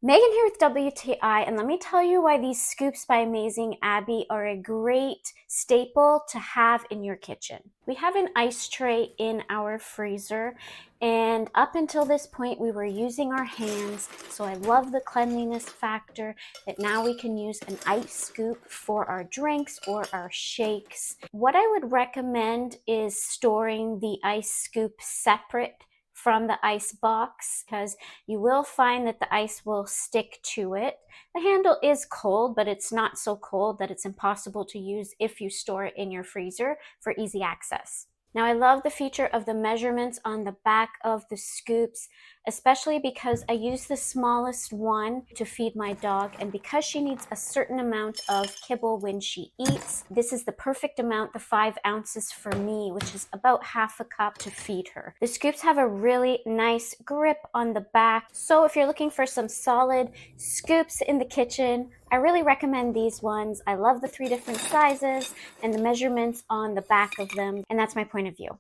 Megan here with WTI, and let me tell you why these scoops by Amazing Abby are a great staple to have in your kitchen. We have an ice tray in our freezer, and up until this point, we were using our hands, so I love the cleanliness factor that now we can use an ice scoop for our drinks or our shakes. What I would recommend is storing the ice scoop separate from the ice box because you will find that the ice will stick to it. The handle is cold, but it's not so cold that it's impossible to use if you store it in your freezer for easy access. Now, I love the feature of the measurements on the back of the scoops, especially because I use the smallest one to feed my dog, and because she needs a certain amount of kibble when she eats, this is the perfect amount, the 5 ounces for me, which is about half a cup to feed her. The scoops have a really nice grip on the back, so if you're looking for some solid scoops in the kitchen, I really recommend these ones. I love the 3 different sizes and the measurements on the back of them, and that's my point of view.